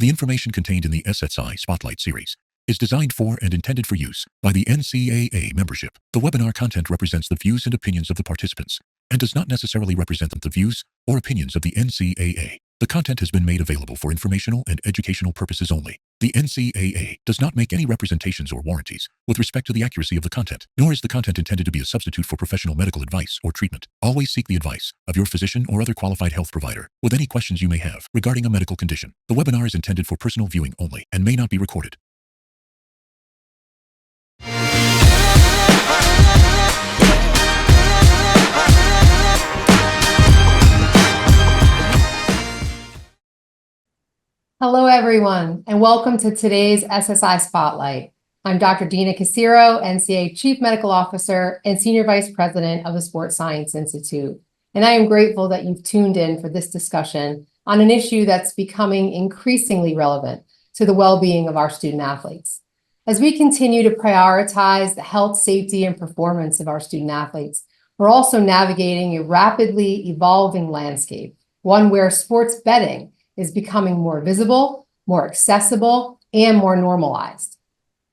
The information contained in the SSI Spotlight series is designed for and intended for use by the NCAA membership. The webinar content represents the views and opinions of the participants and does not necessarily represent the views or opinions of the NCAA. The content has been made available for informational and educational purposes only. The NCAA does not make any representations or warranties with respect to the accuracy of the content, nor is the content intended to be a substitute for professional medical advice or treatment. Always seek the advice of your physician or other qualified health provider with any questions you may have regarding a medical condition. The webinar is intended for personal viewing only and may not be recorded. Hello, everyone, and welcome to today's SSI Spotlight. I'm Dr. Dina Casiro, NCAA Chief Medical Officer and Senior Vice President of the Sports Science Institute. And I am grateful that you've tuned in for this discussion on an issue that's becoming increasingly relevant to the well-being of our student athletes. As we continue to prioritize the health, safety, and performance of our student athletes, we're also navigating a rapidly evolving landscape, one where sports betting is becoming more visible, more accessible, and more normalized.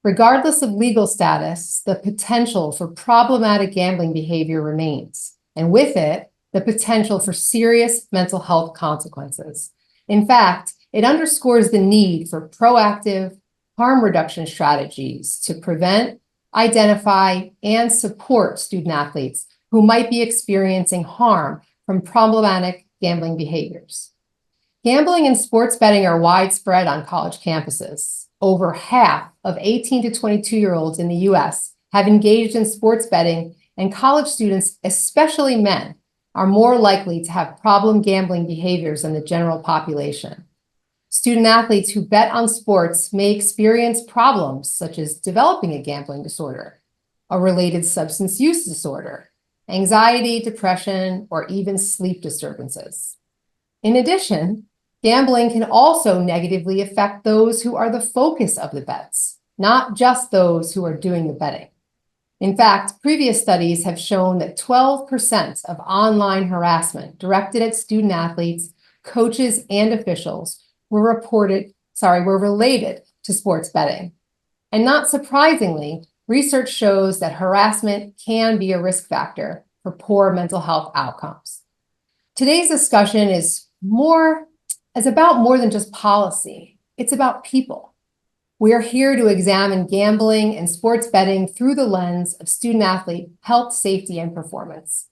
Regardless of legal status, the potential for problematic gambling behavior remains, and with it, the potential for serious mental health consequences. In fact, it underscores the need for proactive harm reduction strategies to prevent, identify, and support student athletes who might be experiencing harm from problematic gambling behaviors. Gambling and sports betting are widespread on college campuses. Over half of 18 to 22-year-olds in the U.S. have engaged in sports betting, and college students, especially men, are more likely to have problem gambling behaviors than the general population. Student athletes who bet on sports may experience problems such as developing a gambling disorder, a related substance use disorder, anxiety, depression, or even sleep disturbances. In addition, gambling can also negatively affect those who are the focus of the bets, not just those who are doing the betting. In fact, previous studies have shown that 12% of online harassment directed at student athletes, coaches, and officials were related to sports betting. And not surprisingly, research shows that harassment can be a risk factor for poor mental health outcomes. Today's discussion is about more than just policy. It's about people. We are here to examine gambling and sports betting through the lens of student-athlete health, safety, and performance.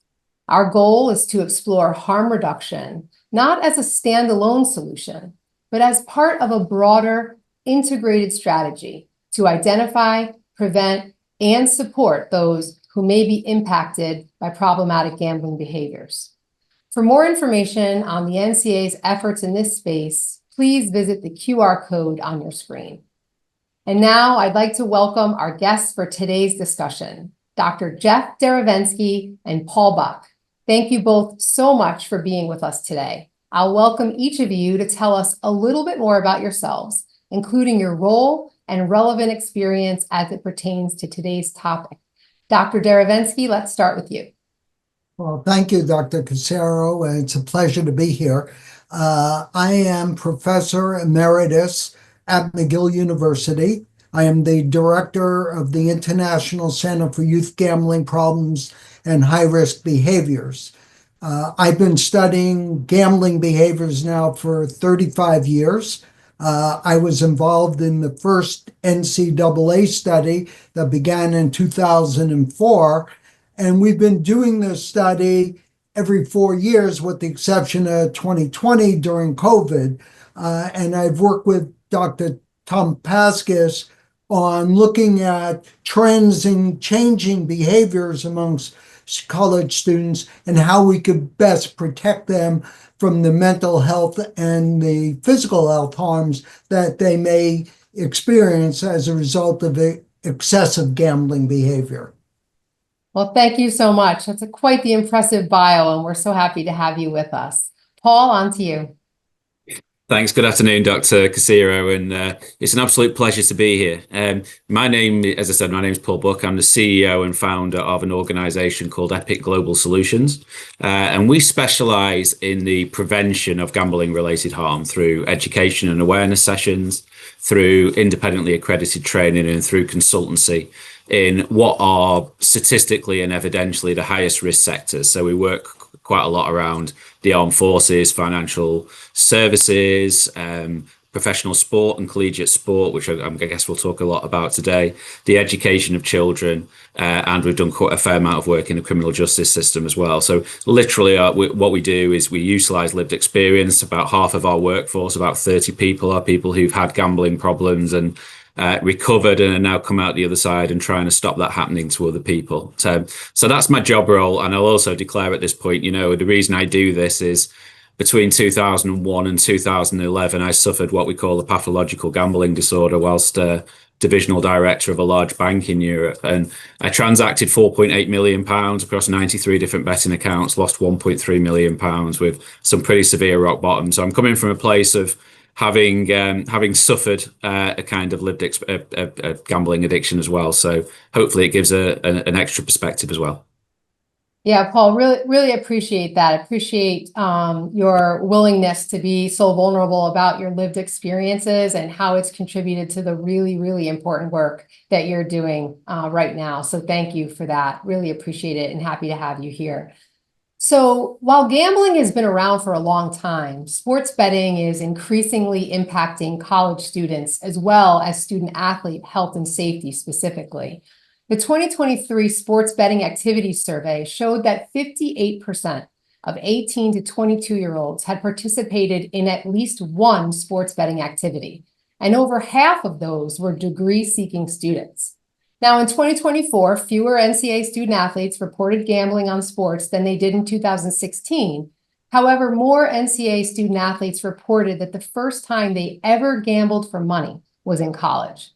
Our goal is to explore harm reduction, not as a standalone solution, but as part of a broader, integrated strategy to identify, prevent, and support those who may be impacted by problematic gambling behaviors. For more information on the NCAA's efforts in this space, please visit the QR code on your screen. And now I'd like to welcome our guests for today's discussion, Dr. Jeff Derevensky and Paul Buck. Thank you both so much for being with us today. I'll welcome each of you to tell us a little bit more about yourselves, including your role and relevant experience as it pertains to today's topic. Dr. Derevensky, let's start with you. Well, thank you, Dr. Casero, and it's a pleasure to be here. I am Professor Emeritus at McGill University. I am the Director of the International Center for Youth Gambling Problems and High-Risk Behaviors. I've been studying gambling behaviors now for 35 years. I was involved in the first NCAA study that began in 2004, and we've been doing this study every 4 years with the exception of 2020 during COVID. And I've worked with Dr. Tom Paskis on looking at trends in changing behaviors amongst college students and how we could best protect them from the mental health and the physical health harms that they may experience as a result of excessive gambling behavior. Well, thank you so much. That's quite the impressive bio, and we're so happy to have you with us. Paul, on to you. Thanks. Good afternoon, Dr. Casiro, and it's an absolute pleasure to be here. My name, as I said, my name is Paul Buck. I'm the CEO and founder of an organization called Epic Global Solutions, and we specialize in the prevention of gambling-related harm through education and awareness sessions, through independently accredited training, and through consultancy in what are statistically and evidentially the highest risk sectors. So we work quite a lot around the armed forces, financial services, professional sport and collegiate sport, which I guess we'll talk a lot about today, the education of children, and we've done quite a fair amount of work in the criminal justice system as well. So literally what we do is we utilize lived experience. About half of our workforce, about 30 people, are people who've had gambling problems and recovered and are now come out the other side and trying to stop that happening to other people. So that's my job role. And I'll also declare at this point, the reason I do this is between 2001 and 2011, I suffered what we call a pathological gambling disorder whilst divisional director of a large bank in Europe. And I transacted £4.8 million across 93 different betting accounts, lost £1.3 million with some pretty severe rock bottom. So I'm coming from a place of having suffered a kind of lived a gambling addiction as well. So hopefully it gives an extra perspective as well. Yeah, Paul, really appreciate that. Appreciate your willingness to be so vulnerable about your lived experiences and how it's contributed to the really important work that you're doing right now. So thank you for that. Really appreciate it and happy to have you here. So while gambling has been around for a long time, sports betting is increasingly impacting college students as well as student athlete health and safety specifically. The 2023 Sports Betting Activity Survey showed that 58% of 18 to 22-year-olds had participated in at least one sports betting activity, and over half of those were degree-seeking students. Now, in 2024, fewer NCAA student athletes reported gambling on sports than they did in 2016. However, more NCAA student athletes reported that the first time they ever gambled for money was in college.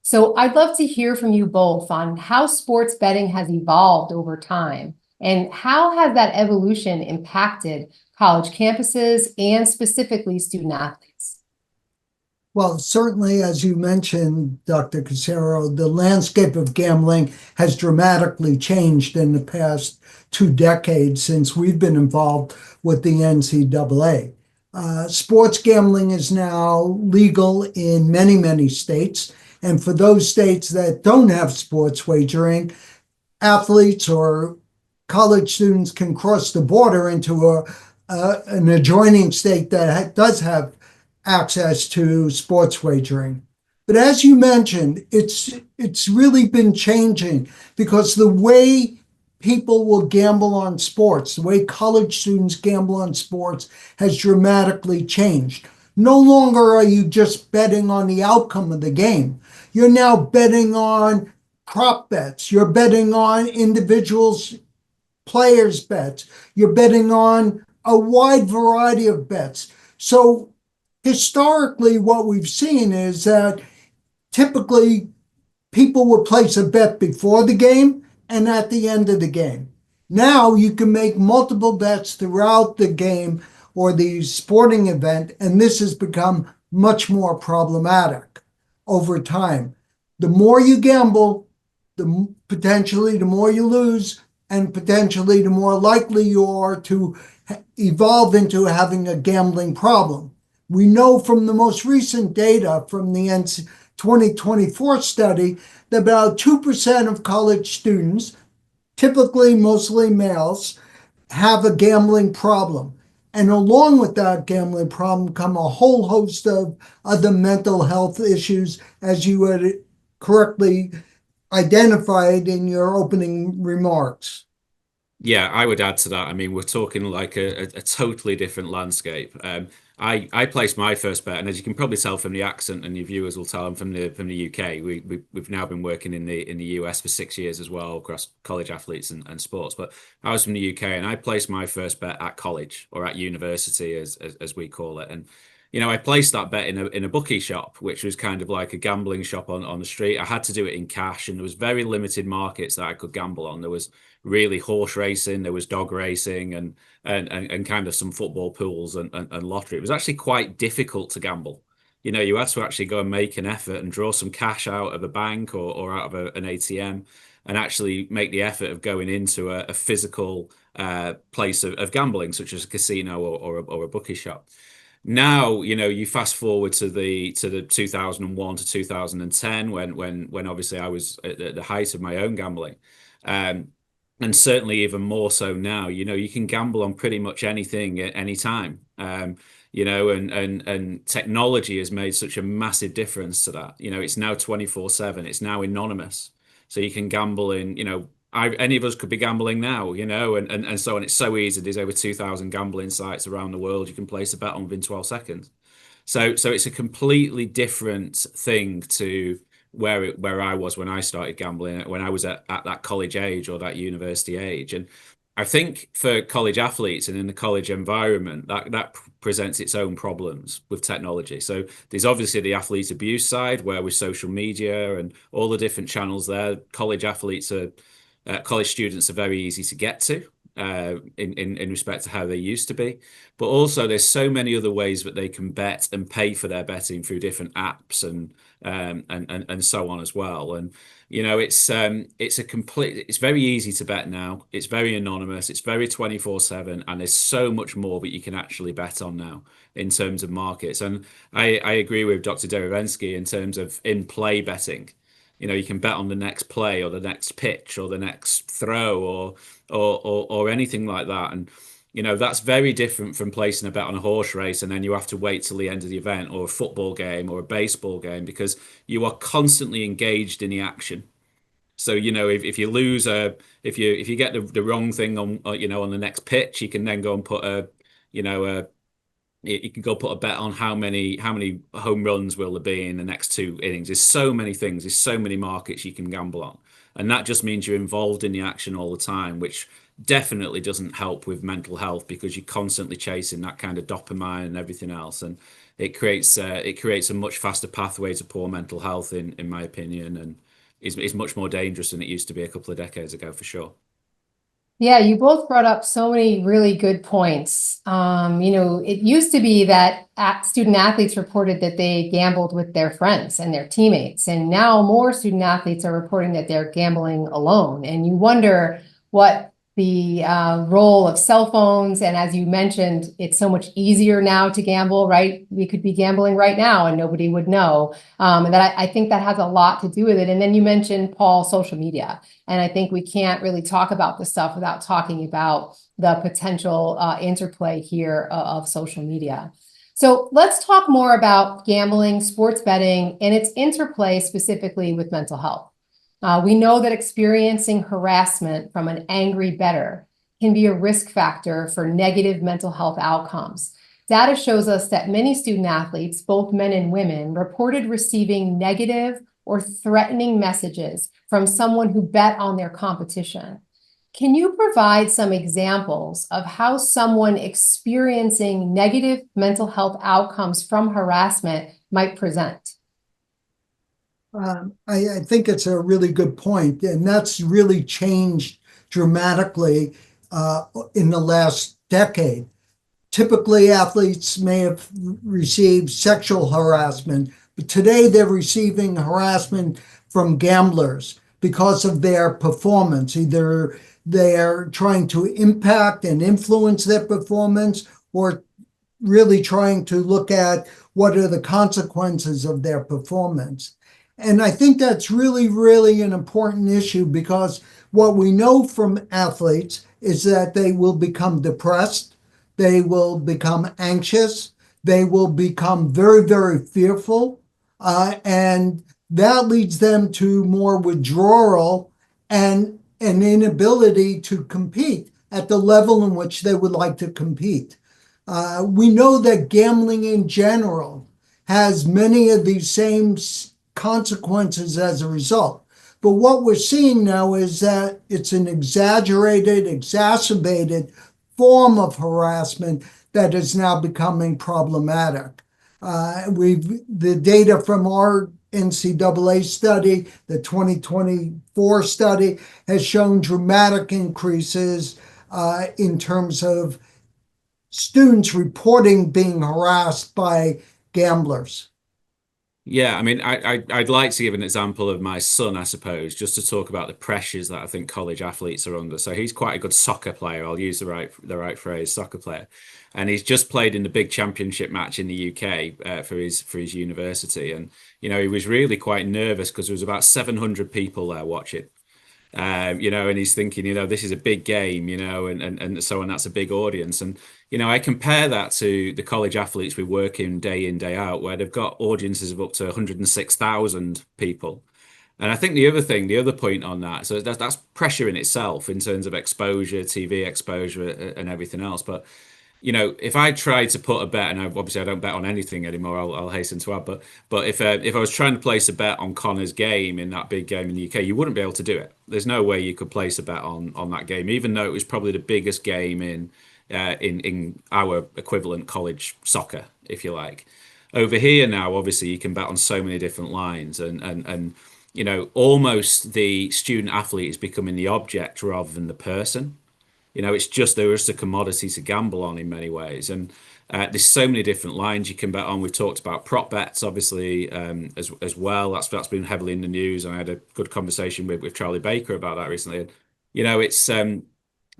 So I'd love to hear from you both on how sports betting has evolved over time and how has that evolution impacted college campuses and specifically student athletes? Well, certainly, as you mentioned, Dr. Casero, the landscape of gambling has dramatically changed in the past 2 decades since we've been involved with the NCAA. Sports gambling is now legal in many states. And for those states that don't have sports wagering, athletes or college students can cross the border into an adjoining state that does have access to sports wagering. But as you mentioned, it's really been changing because the way people will gamble on sports, the way college students gamble on sports has dramatically changed. No longer are you just betting on the outcome of the game. You're now betting on prop bets. You're betting on individuals, players' bets. You're betting on a wide variety of bets. So historically, what we've seen is that typically people would place a bet before the game and at the end of the game. Now you can make multiple bets throughout the game or the sporting event, and this has become much more problematic over time. The more you gamble, potentially the more you lose, and potentially the more likely you are to evolve into having a gambling problem. We know from the most recent data from the 2024 study that about 2% of college students, typically mostly males, have a gambling problem. And along with that gambling problem come a whole host of other mental health issues, as you had correctly identified in your opening remarks. Yeah, I would add to that. I mean, we're talking like a totally different landscape. I placed my first bet, and as you can probably tell from the accent, and your viewers will tell, I'm from the UK. We've now been working in the US for 6 years as well across college athletes and sports. But I was from the UK, and I placed my first bet at college or at university, as we call it. And I placed that bet in a bookie shop, which was kind of like a gambling shop on the street. I had to do it in cash, and there was very limited markets that I could gamble on. There was really horse racing, there was dog racing, and kind of some football pools and lottery. It was actually quite difficult to gamble. You had to actually go and make an effort and draw some cash out of a bank or out of an ATM and actually make the effort of going into a physical place of gambling, such as a casino or a bookie shop. Now, you fast forward to the 2001 to 2010 when obviously I was at the height of my own gambling. And certainly even more so now, you can gamble on pretty much anything at any time. And technology has made such a massive difference to that. It's now 24/7, it's now anonymous. So you can gamble any of us could be gambling now, and so on. It's so easy. There's over 2,000 gambling sites around the world. You can place a bet on within 12 seconds. So it's a completely different thing to where I was when I started gambling, when I was at that college age or that university age. And I think for college athletes and in the college environment, that presents its own problems with technology. So there's obviously the athlete abuse side, where with social media and all the different channels there, college students are very easy to get to in respect to how they used to be. But also there's so many other ways that they can bet and pay for their betting through different apps and so on as well. And it's very easy to bet now. It's very anonymous. It's very 24/7, and there's so much more that you can actually bet on now in terms of markets. And I agree with Dr. Derevensky in terms of in-play betting. You can bet on the next play or the next pitch or the next throw or anything like that. And that's very different from placing a bet on a horse race and then you have to wait till the end of the event, or a football game or a baseball game, because you are constantly engaged in the action. So if you lose if you get the wrong thing on on the next pitch, you can then go and put you can go put a bet on how many home runs will there be in the next 2 innings. There's so many things, there's so many markets you can gamble on, and that just means you're involved in the action all the time, which definitely doesn't help with mental health, because you're constantly chasing that kind of dopamine and everything else, and it creates a much faster pathway to poor mental health in my opinion, and is much more dangerous than it used to be a couple of decades ago, for sure. Yeah, you both brought up so many really good points. It used to be that student athletes reported that they gambled with their friends and their teammates, and now more student athletes are reporting that they're gambling alone. And you wonder what the role of cell phones, and as you mentioned, it's so much easier now to gamble, right? We could be gambling right now and nobody would know. And that I think that has a lot to do with it. And then you mentioned, Paul, social media. And I think we can't really talk about this stuff without talking about the potential interplay here of social media. So let's talk more about gambling, sports betting, and its interplay specifically with mental health. We know that experiencing harassment from an angry bettor can be a risk factor for negative mental health outcomes. Data shows us that many student athletes, both men and women, reported receiving negative or threatening messages from someone who bet on their competition. Can you provide some examples of how someone experiencing negative mental health outcomes from harassment might present? I think it's a really good point, and that's really changed dramatically in the last decade. Typically, athletes may have received sexual harassment, but today they're receiving harassment from gamblers because of their performance. Either they're trying to impact and influence their performance, or really trying to look at what are the consequences of their performance. And I think that's really, really an important issue, because what we know from athletes is that they will become depressed, they will become anxious, they will become very, very fearful, and that leads them to more withdrawal and an inability to compete at the level in which they would like to compete. We know that gambling in general has many of these same consequences as a result. But what we're seeing now is that it's an exaggerated, exacerbated form of harassment that is now becoming problematic. The data from our NCAA study, the 2024 study, has shown dramatic increases in terms of students reporting being harassed by gamblers. Yeah, I mean, I'd like to give an example of my son, I suppose, just to talk about the pressures that I think college athletes are under. So he's quite a good soccer player. I'll use the right phrase, soccer player, and he's just played in the big championship match in the UK for his university, and he was really quite nervous because there was about 700 people there watching. And he's thinking, this is a big game, and so on. That's a big audience. And, I compare that to the college athletes we work in, day out, where they've got audiences of up to 106,000 people. And I think the other point on that, so that's pressure in itself in terms of exposure, TV exposure, and everything else. But if I tried to put a bet, and obviously I don't bet on anything anymore, I'll hasten to add, but if I was trying to place a bet on Connor's game in that big game in the UK, you wouldn't be able to do it. There's no way you could place a bet on that game, even though it was probably the biggest game in our equivalent college soccer, if you like. Over here now, obviously, you can bet on so many different lines, and almost the student athlete is becoming the object rather than the person. It's just there is a commodity to gamble on in many ways, and there's so many different lines you can bet on. We've talked about prop bets, obviously, as well. That's been heavily in the news, and I had a good conversation with Charlie Baker about that recently. And it's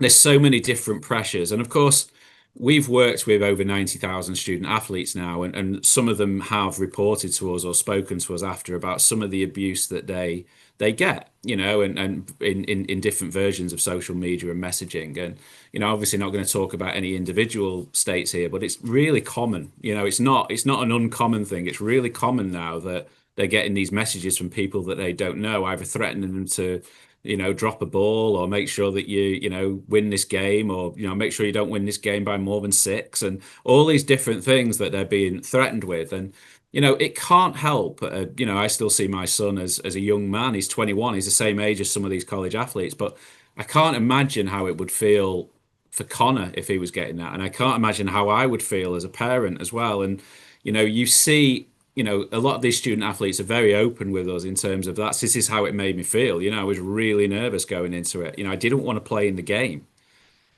there's so many different pressures, and of course, we've worked with over 90,000 student athletes now, and some of them have reported to us or spoken to us after about some of the abuse that they get, and in different versions of social media and messaging. And, obviously not going to talk about any individual states here, but it's really common. It's not an uncommon thing. It's really common now that they're getting these messages from people that they don't know, either threatening them to, drop a ball or make sure that you win this game, or, make sure you don't win this game by more than 6, and all these different things that they're being threatened with. And, it can't help. I still see my son as a young man. He's 21. He's the same age as some of these college athletes, but I can't imagine how it would feel for Connor if he was getting that. And I can't imagine how I would feel as a parent as well. And, you see, a lot of these student athletes are very open with us in terms of that. This is how it made me feel. I was really nervous going into it. I didn't want to play in the game.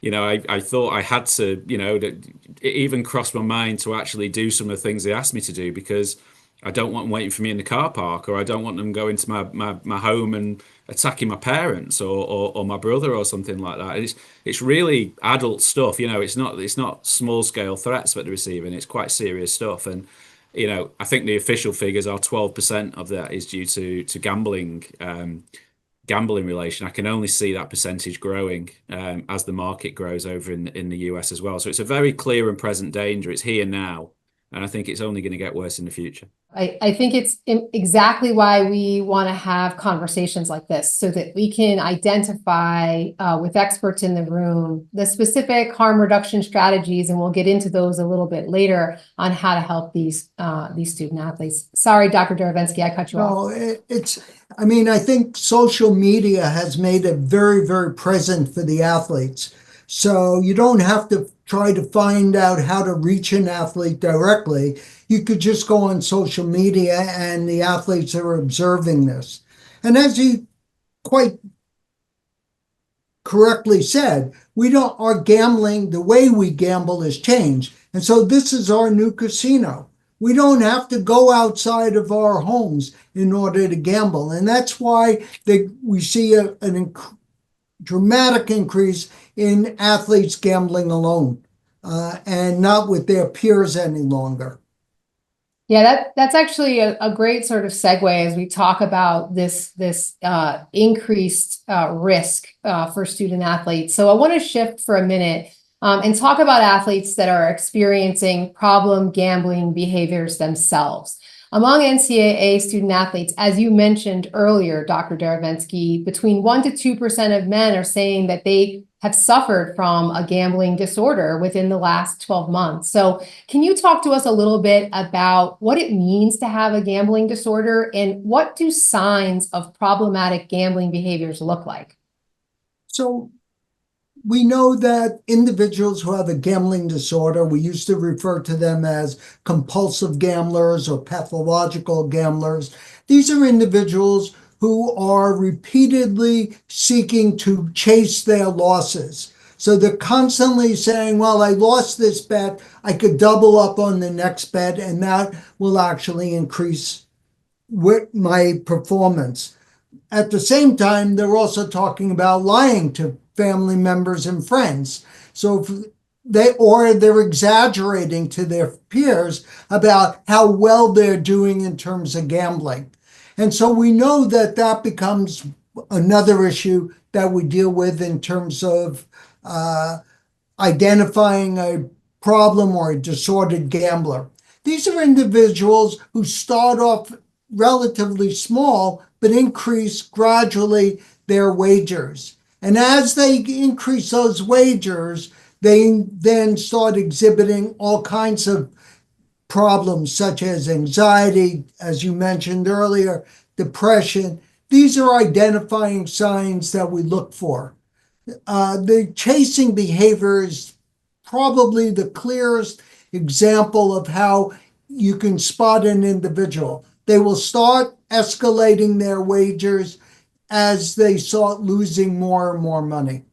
I thought I had to, it even crossed my mind to actually do some of the things they asked me to do, because I don't want them waiting for me in the car park, or I don't want them going to my home and attacking my parents or my brother or something like that. It's really adult stuff. It's not small scale threats that they're receiving. It's quite serious stuff. And, I think the official figures are 12% of that is due to gambling relation. I can only see that percentage growing as the market grows over in the US as well. So it's a very clear and present danger. It's here now, and I think it's only going to get worse in the future. I think it's exactly why we want to have conversations like this, so that we can identify with experts in the room the specific harm reduction strategies, and we'll get into those a little bit later on how to help these student athletes. Sorry, Dr. Derevensky, I cut you off. I think social media has made it very, very present for the athletes. So you don't have to try to find out how to reach an athlete directly. You could just go on social media, and the athletes are observing this. And as you quite correctly said, the way we gamble has changed. And so this is our new casino. We don't have to go outside of our homes in order to gamble. And that's why we see a dramatic increase in athletes gambling alone and not with their peers any longer. Yeah, that's actually a great sort of segue as we talk about this increased risk for student athletes. So I want to shift for a minute and talk about athletes that are experiencing problem gambling behaviors themselves. Among NCAA student athletes, as you mentioned earlier, Dr. Derevensky, between 1% to 2% of men are saying that they have suffered from a gambling disorder within the last 12 months. So can you talk to us a little bit about what it means to have a gambling disorder, and what do signs of problematic gambling behaviors look like? So we know that individuals who have a gambling disorder, we used to refer to them as compulsive gamblers or pathological gamblers. These are individuals who are repeatedly seeking to chase their losses. So they're constantly saying, well, I lost this bet, I could double up on the next bet, and that will actually increase my performance. At the same time, they're also talking about lying to family members and friends. So if they're exaggerating to their peers about how well they're doing in terms of gambling. And so we know that that becomes another issue that we deal with in terms of identifying a problem or a disordered gambler. These are individuals who start off relatively small, but increase gradually their wagers. And as they increase those wagers, they then start exhibiting all kinds of problems such as anxiety, as you mentioned earlier, depression. These are identifying signs that we look for. The chasing behavior is probably the clearest example of how you can spot an individual. They will start escalating their wagers as they start losing more and more money.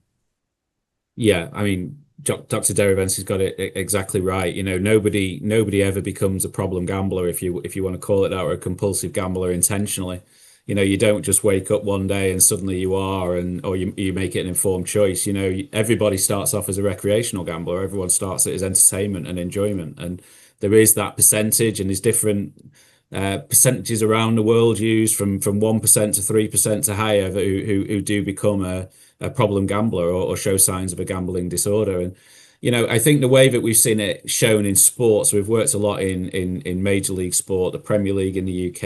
Yeah, I mean, Dr. Derevensky's got it exactly right. You know, nobody ever becomes a problem gambler, if you want to call it that, or a compulsive gambler intentionally. You know, you don't just wake up one day and suddenly you are, or you make it an informed choice. You know, everybody starts off as a recreational gambler. Everyone starts it as entertainment and enjoyment, and there is that percentage, and there's different percentages around the world used from 1% to 3% to higher who do become a problem gambler or show signs of a gambling disorder. And you know, I think the way that we've seen it shown in sports, we've worked a lot in Major League Sport, the Premier League in the UK,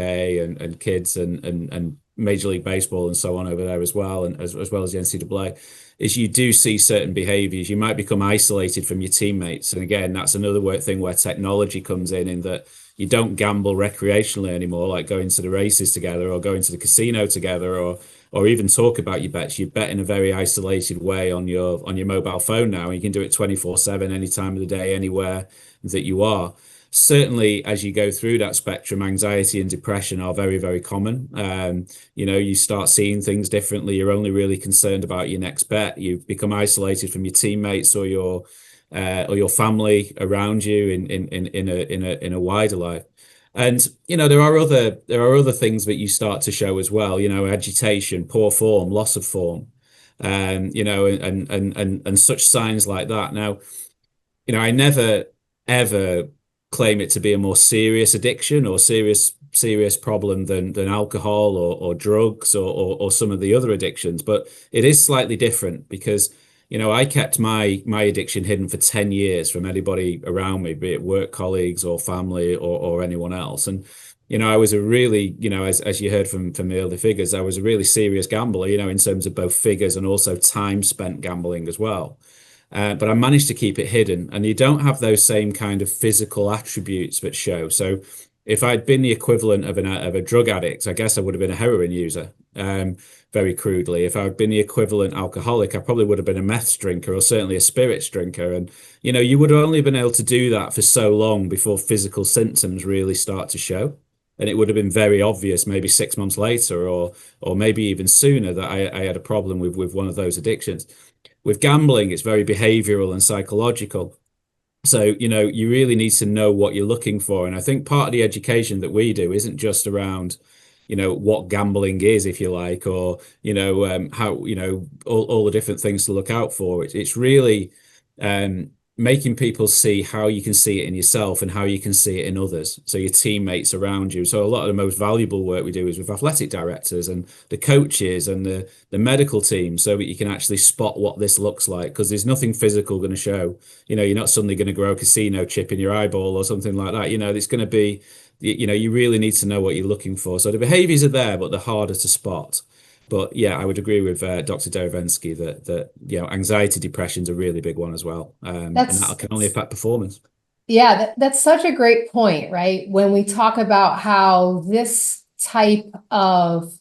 and kids and Major League Baseball and so on over there as well, and as well as the NCAA, is you do see certain behaviors. You might become isolated from your teammates. And again, that's another thing where technology comes in that you don't gamble recreationally anymore, like going to the races together or going to the casino together, or even talk about your bets. You bet in a very isolated way on your mobile phone now. You can do it 24/7, any time of the day, anywhere that you are. Certainly, as you go through that spectrum, anxiety and depression are very, very common. You know, you start seeing things differently. You're only really concerned about your next bet. You become isolated from your teammates or your family around you in a wider life. And you know, there are other things that you start to show as well. You know, agitation, poor form, loss of form, you know, and such signs like that. Now, you know, I never ever claim it to be a more serious addiction or serious problem than alcohol or drugs or some of the other addictions, but it is slightly different because you know, I kept my addiction hidden for 10 years from anybody around me, be it work colleagues or family or anyone else. And you know, I was a really, you know, as you heard from the early figures, I was a really serious gambler, you know, in terms of both figures and also time spent gambling as well. But I managed to keep it hidden, and you don't have those same kind of physical attributes that show. So if I'd been the equivalent of a drug addict, I guess I would have been a heroin user, very crudely. If I'd been the equivalent alcoholic, I probably would have been a meth drinker or certainly a spirits drinker. And you know, you would have only been able to do that for so long before physical symptoms really start to show. And it would have been very obvious maybe 6 months later or maybe even sooner that I had a problem with one of those addictions. With gambling, it's very behavioral and psychological. So, you know, you really need to know what you're looking for. And I think part of the education that we do isn't just around, you know, what gambling is, if you like, or, you know, how, you know, all the different things to look out for. It's really making people see how you can see it in yourself and how you can see it in others. So your teammates around you. So a lot of the most valuable work we do is with athletic directors and the coaches and the medical team, so that you can actually spot what this looks like, because there's nothing physical going to show. You know, you're not suddenly going to grow a casino chip in your eyeball or something like that. You know, it's going to be, you know, you really need to know what you're looking for. So the behaviors are there, but they're harder to spot. But yeah, I would agree with Dr. Derevensky that you know, anxiety, depression is a really big one as well, and that can only affect performance. Yeah, that's such a great point, right? When we talk about how this type of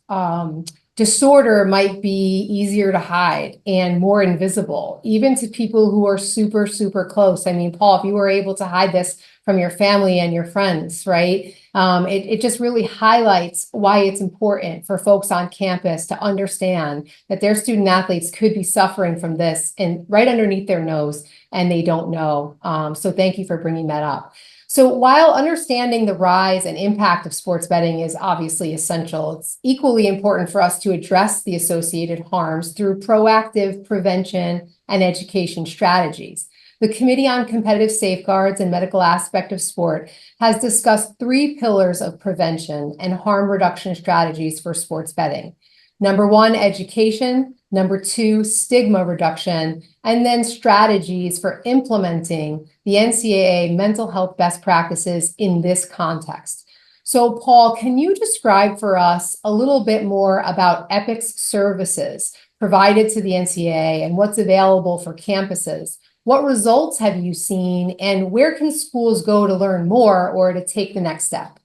disorder might be easier to hide and more invisible, even to people who are super, super close. I mean, Paul, if you were able to hide this from your family and your friends, right? It just really highlights why it's important for folks on campus to understand that their student athletes could be suffering from this and right underneath their nose, and they don't know. So thank you for bringing that up. So while understanding the rise and impact of sports betting is obviously essential, it's equally important for us to address the associated harms through proactive prevention and education strategies. The Committee on Competitive Safeguards and Medical Aspect of Sport has discussed 3 pillars of prevention and harm reduction strategies for sports betting. Number 1, education. Number 2, stigma reduction, and then strategies for implementing the NCAA mental health best practices in this context. So, Paul, can you describe for us a little bit more about EPIC's services provided to the NCAA and what's available for campuses? What results have you seen, and where can schools go to learn more or to take the next step?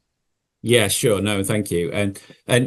Yeah, sure. No, thank you. And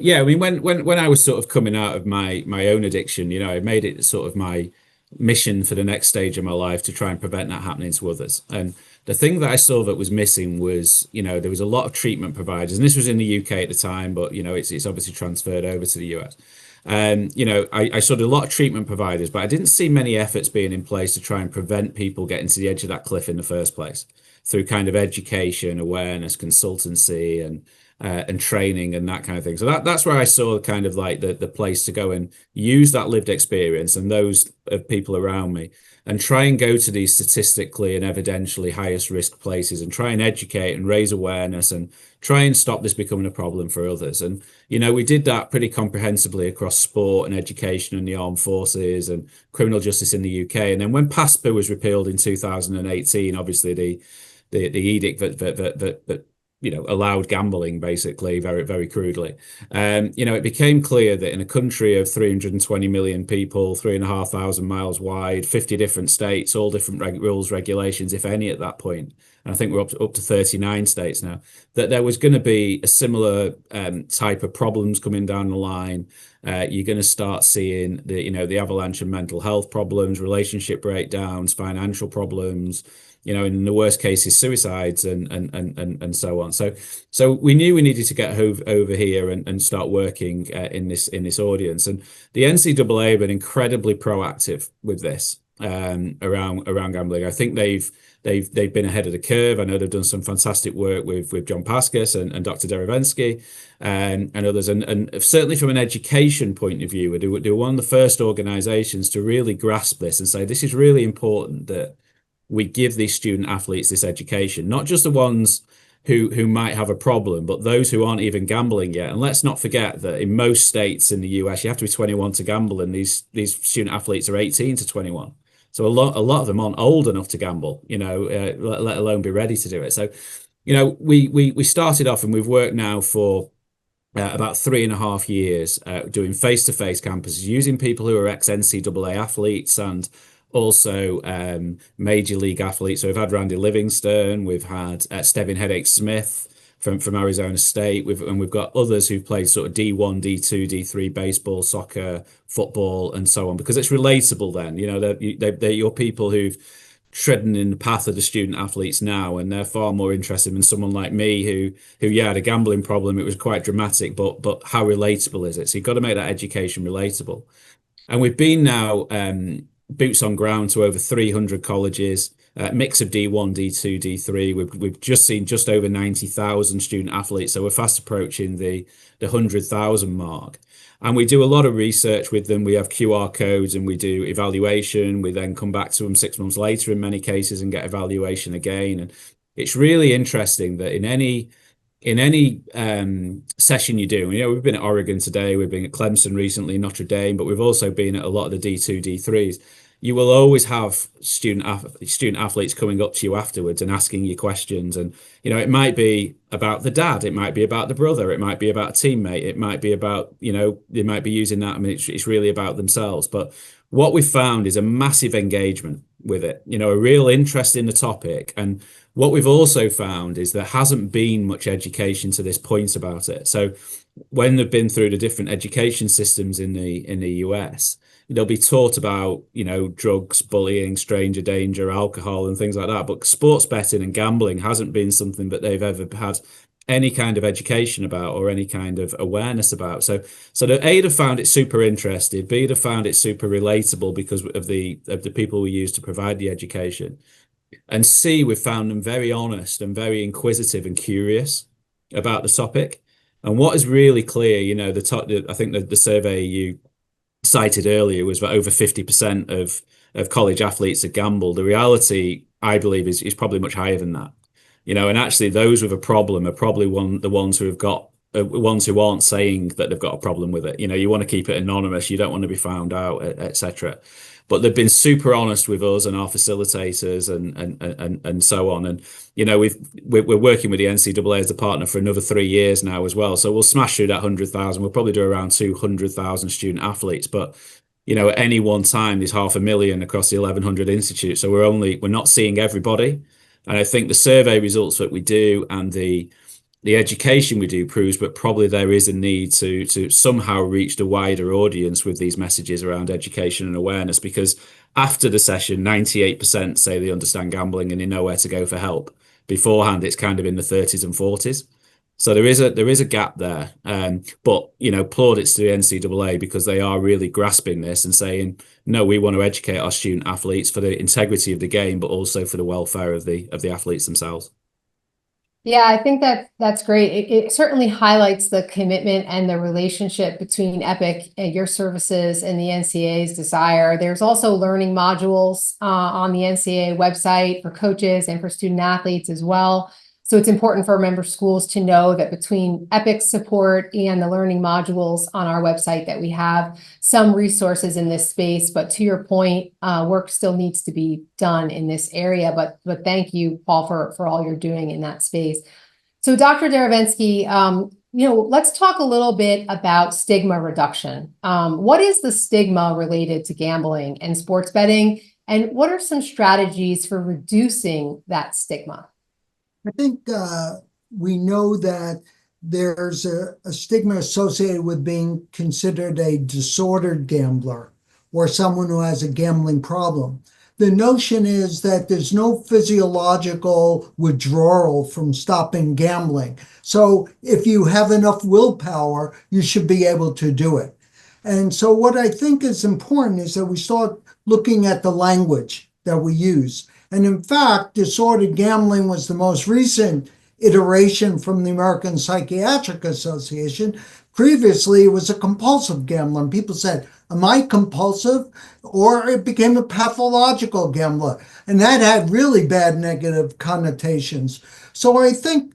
yeah, I mean, when I was sort of coming out of my own addiction, I made it sort of my mission for the next stage of my life to try and prevent that happening to others. And the thing that I saw that was missing was, there was a lot of treatment providers, and this was in the UK at the time, but it's obviously transferred over to the US. I saw a lot of treatment providers, but I didn't see many efforts being in place to try and prevent people getting to the edge of that cliff in the first place through kind of education, awareness, consultancy, and training and that kind of thing. So that's where I saw kind of like the place to go and use that lived experience and those of people around me and try and go to these statistically and evidentially highest risk places and try and educate and raise awareness and try and stop this becoming a problem for others. And, we did that pretty comprehensively across sport and education and the armed forces and criminal justice in the UK. And then when PASPA was repealed in 2018, obviously the edict that allowed gambling, basically, very, very crudely. It became clear that in a country of 320 million people, 3,500 miles wide, 50 different states, all different rules, regulations, if any, at that point, and I think we're up to 39 states now, that there was going to be a similar type of problems coming down the line. You're going to start seeing the avalanche of mental health problems, relationship breakdowns, financial problems, in the worst cases, suicides and so on. So we knew we needed to get over here and start working in this audience. And the NCAA have been incredibly proactive with this around gambling. I think they've been ahead of the curve. I know they've done some fantastic work with John Pascas and Dr. Derevensky and others. And certainly from an education point of view, they were one of the first organizations to really grasp this and say, this is really important that we give these student athletes this education, not just the ones who might have a problem, but those who aren't even gambling yet. And let's not forget that in most states in the US, you have to be 21 to gamble, and these student athletes are 18 to 21. So a lot of them aren't old enough to gamble, let alone be ready to do it. So, we started off, and we've worked now for about 3.5 years doing face-to-face campuses, using people who are ex-NCAA athletes and also major league athletes. So we've had Randy Livingston, we've had Stephen Headache Smith from Arizona State, and we've got others who've played sort of D1, D2, D3 baseball, soccer, football, and so on, because it's relatable then. They're your people who've treading in the path of the student athletes now, and they're far more interested than someone like me who had a gambling problem. It was quite dramatic, but how relatable is it? So you've got to make that education relatable. And we've been now boots on ground to over 300 colleges, mix of D1, D2, D3. We've just seen just over 90,000 student athletes, so we're fast approaching the 100,000 mark. And we do a lot of research with them. We have QR codes and we do evaluation. We then come back to them 6 months later in many cases and get evaluation again. And it's really interesting that in any session you do, we've been at Oregon today, we've been at Clemson recently, Notre Dame, but we've also been at a lot of the D2, D3s. You will always have student athletes coming up to you afterwards and asking you questions. And, it might be about the dad, it might be about the brother, it might be about a teammate, it might be about, they might be using that. I mean, it's really about themselves. But what we've found is a massive engagement with it, a real interest in the topic. And what we've also found is there hasn't been much education to this point about it. So when they've been through the different education systems in the US, they'll be taught about, drugs, bullying, stranger danger, alcohol, and things like that. But sports betting and gambling hasn't been something that they've ever had any kind of education about or any kind of awareness about. So the A, have found it super interested, B, have found it super relatable because of the people we use to provide the education, and C, we've found them very honest and very inquisitive and curious about the topic. And what is really clear, I think the survey you cited earlier was that over 50% of college athletes have gambled. The reality, I believe, is probably much higher than that. And actually those with a problem are probably the ones who have got ones who aren't saying that they've got a problem with it. You want to keep it anonymous, you don't want to be found out, etc. But they've been super honest with us and our facilitators and so on. And we're working with the NCAA as a partner for another 3 years now as well. So we'll smash through that 100,000. We'll probably do around 200,000 student athletes. But at any one time, there's 500,000 across the 1,100 institutes. So we're not seeing everybody. And I think the survey results that we do and the education we do proves, but probably there is a need to somehow reach the wider audience with these messages around education and awareness, because after the session, 98% say they understand gambling and they know where to go for help. Beforehand, it's kind of in the 30s and 40s. So there is a gap there. But, plaudits to the NCAA because they are really grasping this and saying, no, we want to educate our student athletes for the integrity of the game, but also for the welfare of the athletes themselves. Yeah, I think that's great. It certainly highlights the commitment and the relationship between EPIC and your services and the NCAA's desire. There's also learning modules on the NCAA website for coaches and for student athletes as well. So it's important for member schools to know that between EPIC support and the learning modules on our website that we have some resources in this space. But to your point, work still needs to be done in this area. But thank you, Paul, for all you're doing in that space. So Dr. Derevensky, let's talk a little bit about stigma reduction. What is the stigma related to gambling and sports betting? And what are some strategies for reducing that stigma? I think we know that there's a stigma associated with being considered a disordered gambler or someone who has a gambling problem. The notion is that there's no physiological withdrawal from stopping gambling. So if you have enough willpower, you should be able to do it. And so what I think is important is that we start looking at the language that we use. And in fact, disordered gambling was the most recent iteration from the American Psychiatric Association. Previously, it was a compulsive gambler. And people said, am I compulsive? Or it became a pathological gambler. And that had really bad negative connotations. So I think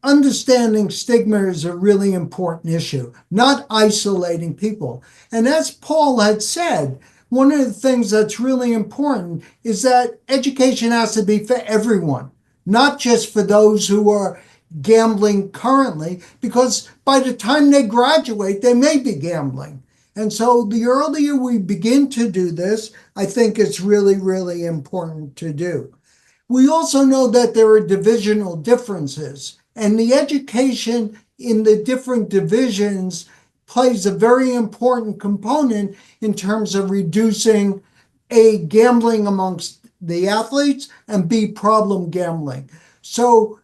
understanding stigma is a really important issue, not isolating people. And as Paul had said, one of the things that's really important is that education has to be for everyone, not just for those who are gambling currently, because by the time they graduate, they may be gambling. And so the earlier we begin to do this, I think it's really, really important to do. We also know that there are divisional differences, and the education in the different divisions plays a very important component in terms of reducing A, gambling amongst the athletes, and B, problem gambling. So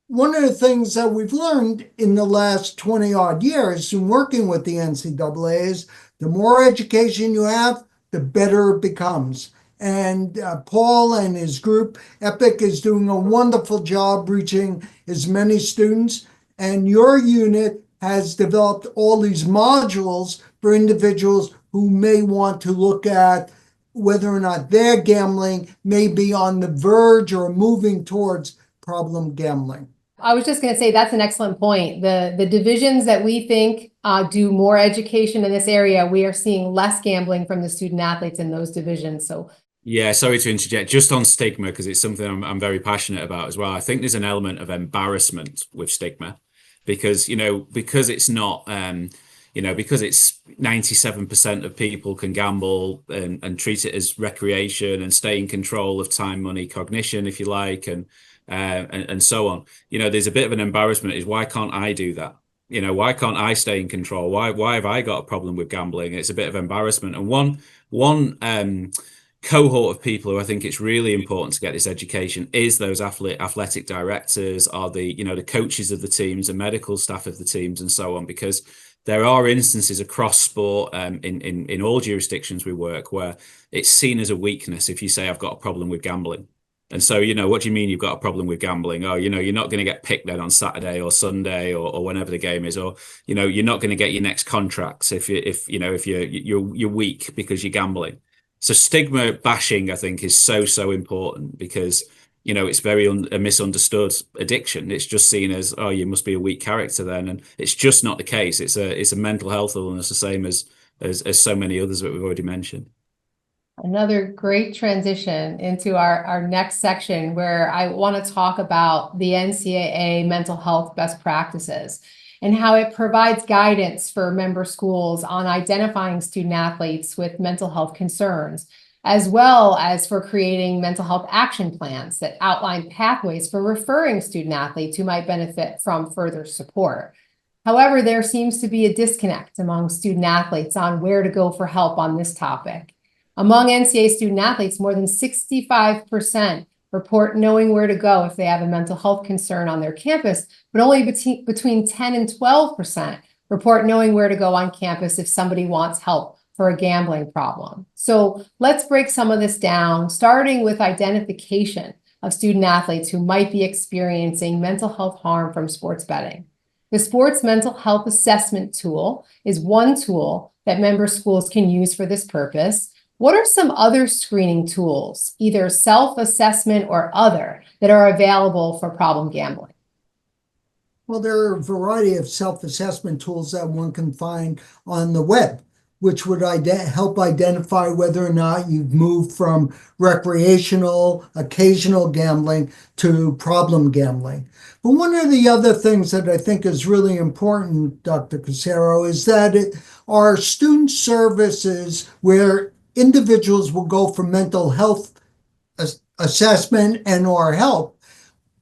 one of the things that we've learned in the last 20 odd years in working with the NCAA is the more education you have, the better it becomes. And Paul and his group, EPIC, is doing a wonderful job reaching as many students. And your unit has developed all these modules for individuals who may want to look at whether or not their gambling may be on the verge or moving towards problem gambling. I was just going to say that's an excellent point. The divisions that we think do more education in this area, we are seeing less gambling from the student athletes in those divisions. So yeah, sorry to interject, just on stigma, because it's something I'm very passionate about as well. I think there's an element of embarrassment with stigma. Because it's not, because it's 97% of people can gamble and treat it as recreation and stay in control of time, money, cognition, if you like, and so on. There's a bit of an embarrassment is why can't I do that? Why can't I stay in control? Why have I got a problem with gambling? It's a bit of embarrassment. And one cohort of people who I think it's really important to get this education is those athletic directors, are the coaches of the teams, and medical staff of the teams, and so on, because there are instances across sport in all jurisdictions we work where it's seen as a weakness if you say I've got a problem with gambling. And so, what do you mean you've got a problem with gambling? Oh, you're not going to get picked then on Saturday or Sunday or whenever the game is, or you're not going to get your next contracts if you're weak because you're gambling. So stigma bashing, I think, is so important because it's very a misunderstood addiction. It's just seen as, oh, you must be a weak character then, and it's just not the case. It's a mental health illness, the same as so many others that we've already mentioned. Another great transition into our next section, where I want to talk about the NCAA mental health best practices and how it provides guidance for member schools on identifying student athletes with mental health concerns, as well as for creating mental health action plans that outline pathways for referring student athletes who might benefit from further support. However, there seems to be a disconnect among student athletes on where to go for help on this topic. Among NCAA student athletes, more than 65% report knowing where to go if they have a mental health concern on their campus, but only between 10 and 12% report knowing where to go on campus if somebody wants help for a gambling problem. So let's break some of this down, starting with identification of student athletes who might be experiencing mental health harm from sports betting. The Sports Mental Health Assessment Tool is one tool that member schools can use for this purpose. What are some other screening tools, either self-assessment or other, that are available for problem gambling? Well, there are a variety of self-assessment tools that one can find on the web, which would help identify whether or not you've moved from recreational, occasional gambling to problem gambling. But one of the other things that I think is really important, Dr. Casero, is that our student services where individuals will go for mental health assessment and or help,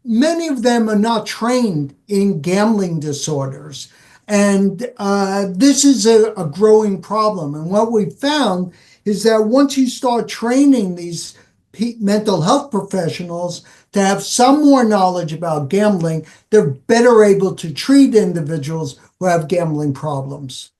many of them are not trained in gambling disorders. And this is a growing problem. And what we found is that once you start training these mental health professionals to have some more knowledge about gambling, they're better able to treat individuals who have gambling problems.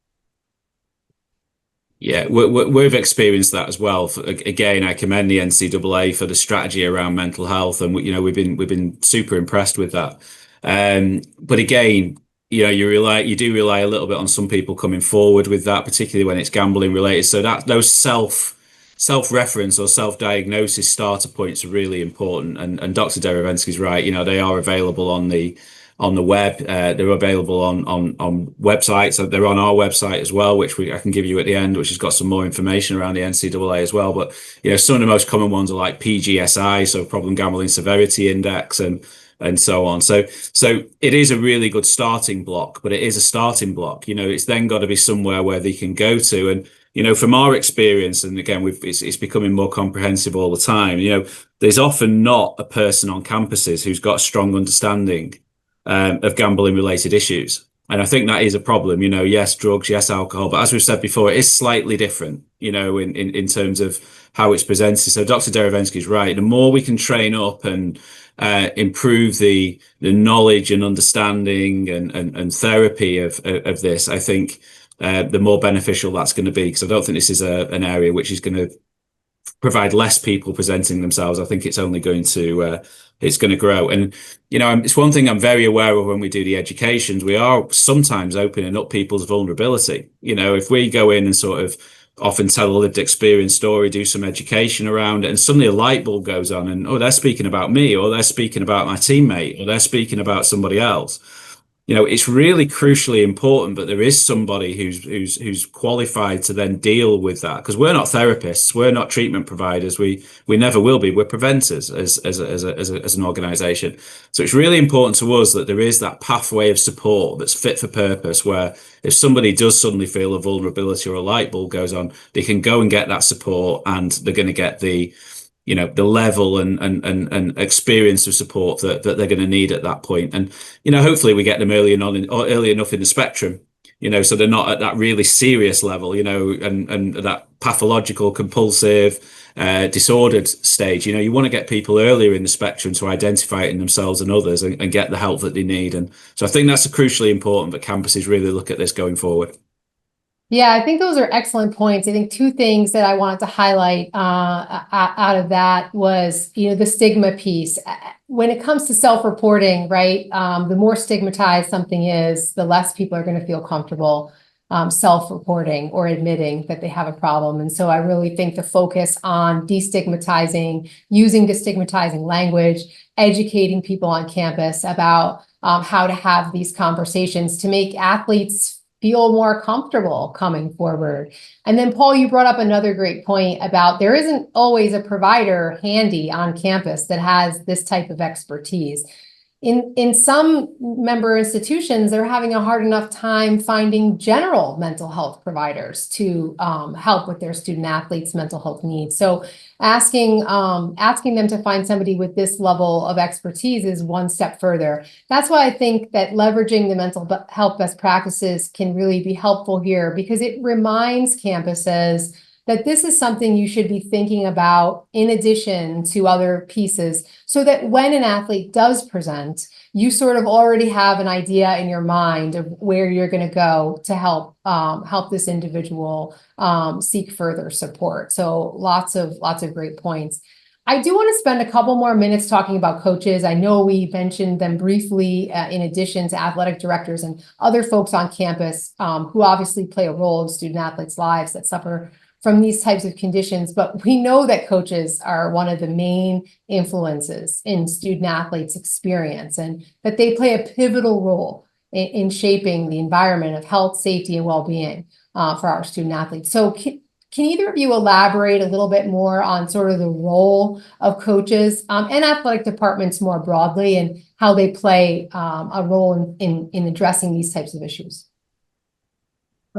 Yeah, we've experienced that as well. Again, I commend the NCAA for the strategy around mental health, and we've been super impressed with that. But again, you do rely a little bit on some people coming forward with that, particularly when it's gambling related. So that those self-reference or self-diagnosis starter points are really important. And Dr. Derevensky is right. They are available on the web. They're available on websites. So they're on our website as well, which I can give you at the end, which has got some more information around the NCAA as well. But some of the most common ones are like PGSI, so Problem Gambling Severity Index, and so on. So it is a really good starting block, but it is a starting block. It's then got to be somewhere where they can go to. And from our experience, and again, it's becoming more comprehensive all the time. There's often not a person on campuses who's got a strong understanding of gambling related issues. And I think that is a problem. Yes, drugs, yes, alcohol, but as we've said before, it is slightly different, in terms of how it's presented. So Dr. Derevensky is right. The more we can train up and improve the knowledge and understanding and therapy of this, I think the more beneficial that's going to be, because I don't think this is an area which is going to provide less people presenting themselves. I think it's only going to grow. And it's one thing I'm very aware of when we do the educations. We are sometimes opening up people's vulnerability. If we go in and sort of often tell a lived experience story, do some education around it, and suddenly a light bulb goes on, and they're speaking about me, or they're speaking about my teammate, or they're speaking about somebody else. it's really crucially important that there is somebody who's qualified to then deal with that, because we're not therapists, we're not treatment providers, we never will be. We're preventers as an organization. So it's really important to us that there is that pathway of support that's fit for purpose, where if somebody does suddenly feel a vulnerability or a light bulb goes on, they can go and get that support, and they're going to get the level and experience of support that they're going to need at that point. And, hopefully we get them early enough in the spectrum, so they're not at that really serious level, and that pathological, compulsive, disordered stage. You want to get people earlier in the spectrum to identify it in themselves and others, and get the help that they need. And so I think that's crucially important that campuses really look at this going forward. Yeah, I think those are excellent points. I think two things that I wanted to highlight out of that was, the stigma piece. When it comes to self-reporting, right, the more stigmatized something is, the less people are going to feel comfortable self-reporting or admitting that they have a problem. And so I really think the focus on destigmatizing, using destigmatizing language, educating people on campus about how to have these conversations to make athletes feel more comfortable coming forward. And then, Paul, you brought up another great point about there isn't always a provider handy on campus that has this type of expertise. In some member institutions, they're having a hard enough time finding general mental health providers to help with their student athletes' mental health needs. So asking them to find somebody with this level of expertise is one step further. That's why I think that leveraging the mental health best practices can really be helpful here, because it reminds campuses that this is something you should be thinking about in addition to other pieces, so that when an athlete does present, you sort of already have an idea in your mind of where you're going to go to help this individual seek further support. So lots of great points. I do want to spend a couple more minutes talking about coaches. I know we mentioned them briefly in addition to athletic directors and other folks on campus who obviously play a role in student athletes' lives that suffer from these types of conditions, but we know that coaches are one of the main influences in student athletes' experience, and that they play a pivotal role in shaping the environment of health, safety, and well-being for our student athletes. So can either of you elaborate a little bit more on sort of the role of coaches and athletic departments more broadly, and how they play a role in addressing these types of issues?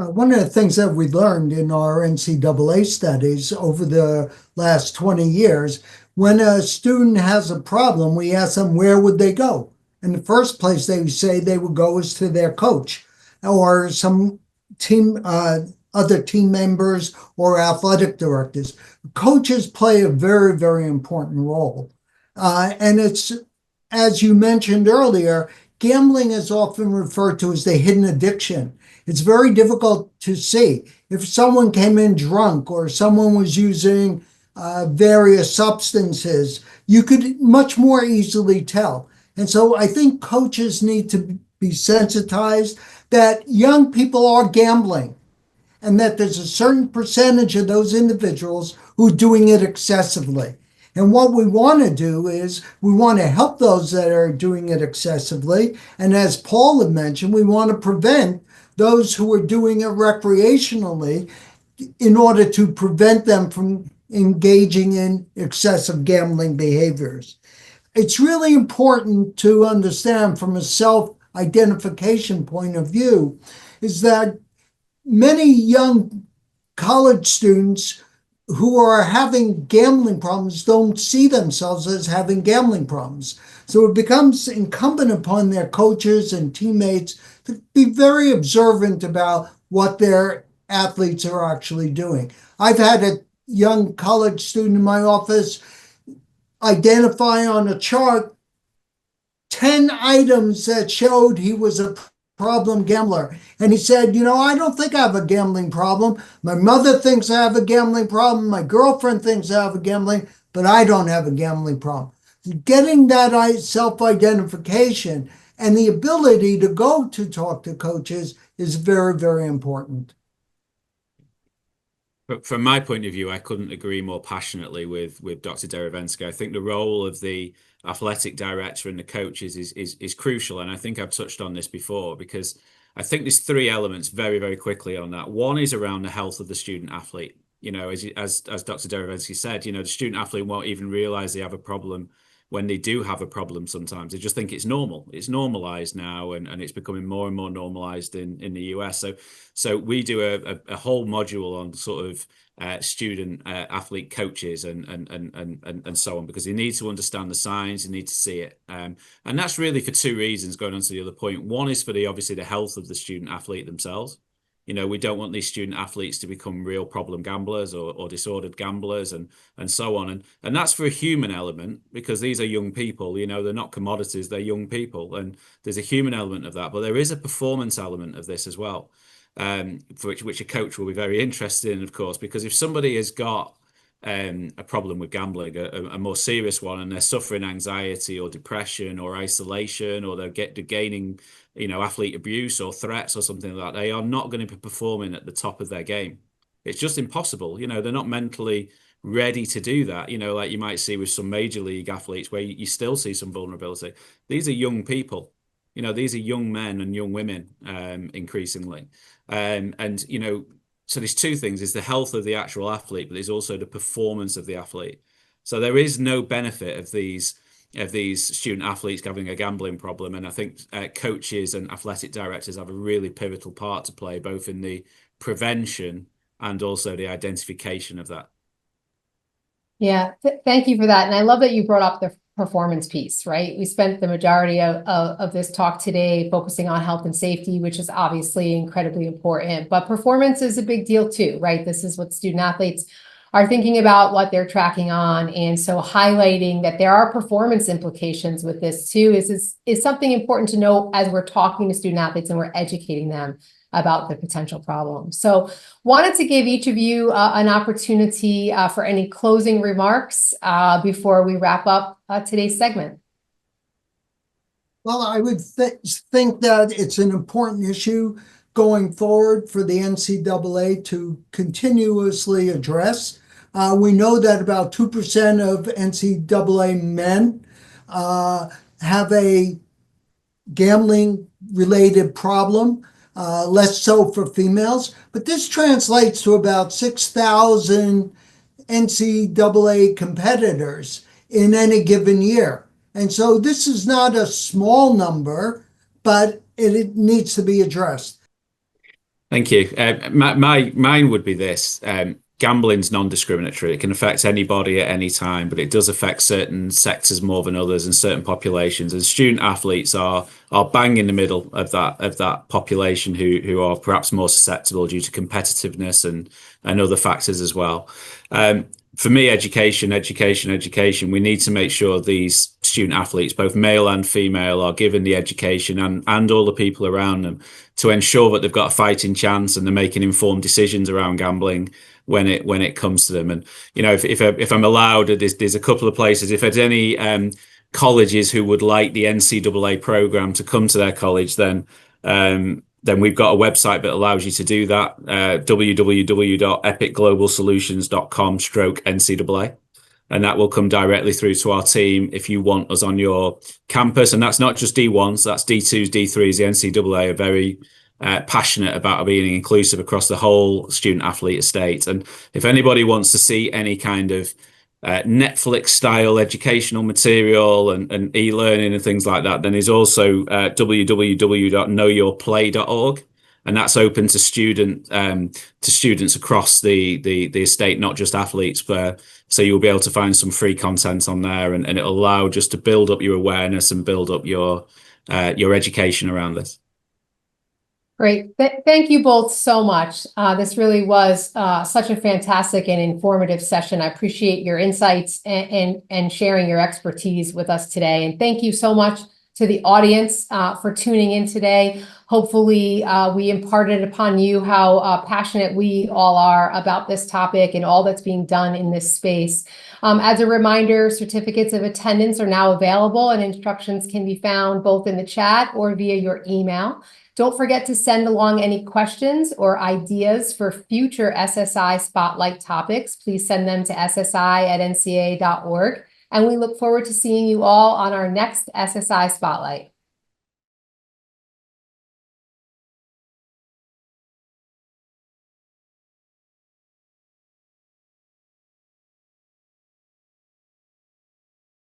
One of the things that we learned in our NCAA studies over the last 20 years, when a student has a problem, we ask them, where would they go? And the first place they would say they would go is to their coach or some team, other team members or athletic directors. Coaches play a very, very important role. And it's, as you mentioned earlier, gambling is often referred to as the hidden addiction. It's very difficult to see. If someone came in drunk or someone was using various substances, you could much more easily tell. And so I think coaches need to be sensitized that young people are gambling, and that there's a certain percentage of those individuals who are doing it excessively. And what we want to do is we want to help those that are doing it excessively. And as Paul had mentioned, we want to prevent those who are doing it recreationally in order to prevent them from engaging in excessive gambling behaviors. It's really important to understand from a self-identification point of view is that many young college students who are having gambling problems don't see themselves as having gambling problems. So it becomes incumbent upon their coaches and teammates to be very observant about what their athletes are actually doing. I've had a young college student in my office identify on a chart 10 items that showed he was a problem gambler. And he said, I don't think I have a gambling problem. My mother thinks I have a gambling problem. My girlfriend thinks I have a gambling, but I don't have a gambling problem. Getting that self-identification and the ability to go to talk to coaches is very, very important. But from my point of view, I couldn't agree more passionately with Dr. Derevensky. I think the role of the athletic director and the coaches is crucial, and I think I've touched on this before, because I think there's three elements very, very quickly on that. One is around the health of the student athlete. As Dr. Derevensky said, the student athlete won't even realize they have a problem when they do have a problem. Sometimes they just think it's normal. It's normalized now, and it's becoming more and more normalized in the US. So we do a whole module on sort of student athlete coaches and so on, because they need to understand the signs, they need to see it. And that's really for two reasons, going on to the other point. One is for obviously the health of the student athlete themselves. We don't want these student athletes to become real problem gamblers or disordered gamblers and so on. And that's for a human element, because these are young people, they're not commodities, they're young people. And there's a human element of that, but there is a performance element of this as well, for which a coach will be very interested in, of course, because if somebody has got a problem with gambling, a more serious one, and they're suffering anxiety or depression or isolation, or they're gaining athlete abuse or threats or something like that, they are not going to be performing at the top of their game. It's just impossible. They're not mentally ready to do that, like you might see with some major league athletes, where you still see some vulnerability. These are young people, these are young men and young women, increasingly. So there's two things: there's the health of the actual athlete, but there's also the performance of the athlete. So there is no benefit of these student athletes having a gambling problem. And I think coaches and athletic directors have a really pivotal part to play, both in the prevention and also the identification of that. Yeah, thank you for that. And I love that you brought up the performance piece, right? We spent the majority of this talk today focusing on health and safety, which is obviously incredibly important, but performance is a big deal too, right? This is what student athletes are thinking about, what they're tracking on. And so highlighting that there are performance implications with this too is something important to know as we're talking to student athletes and we're educating them about the potential problems. So wanted to give each of you an opportunity for any closing remarks before we wrap up today's segment. Well, I would think that it's an important issue going forward for the NCAA to continuously address. We know that about 2% of NCAA men have a gambling-related problem. Less so for females, but this translates to about 6,000 NCAA competitors in any given year. And so this is not a small number, but it needs to be addressed. Thank you. Mine would be this. Gambling's non-discriminatory. It can affect anybody at any time, but it does affect certain sectors more than others and certain populations. And student athletes are bang in the middle of that population who are perhaps more susceptible due to competitiveness and other factors as well. For me, education. We need to make sure these student athletes, both male and female, are given the education and all the people around them to ensure that they've got a fighting chance and they're making informed decisions around gambling when it comes to them. And if I'm allowed, there's a couple of places. If there's any colleges who would like the NCAA program to come to their college, then we've got a website that allows you to do that, www.epicglobalsolutions.com/NCAA. And that will come directly through to our team if you want us on your campus. And that's not just D1s, that's D2s, D3s. The NCAA are very passionate about being inclusive across the whole student athlete estate. And if anybody wants to see any kind of Netflix style educational material and e-learning and things like that, then there's also www.knowyourplay.org, and that's open to students across the estate, not just athletes. So you'll be able to find some free content on there, and it'll allow just to build up your awareness and build up your education around this. Great. Thank you both so much. This really was such a fantastic and informative session. I appreciate your insights and sharing your expertise with us today. And thank you so much to the audience for tuning in today. Hopefully, we imparted upon you how passionate we all are about this topic and all that's being done in this space. As a reminder, certificates of attendance are now available, and instructions can be found both in the chat or via your email. Don't forget to send along any questions or ideas for future SSI Spotlight topics. Please send them to ssi@ncaa.org. And we look forward to seeing you all on our next SSI Spotlight.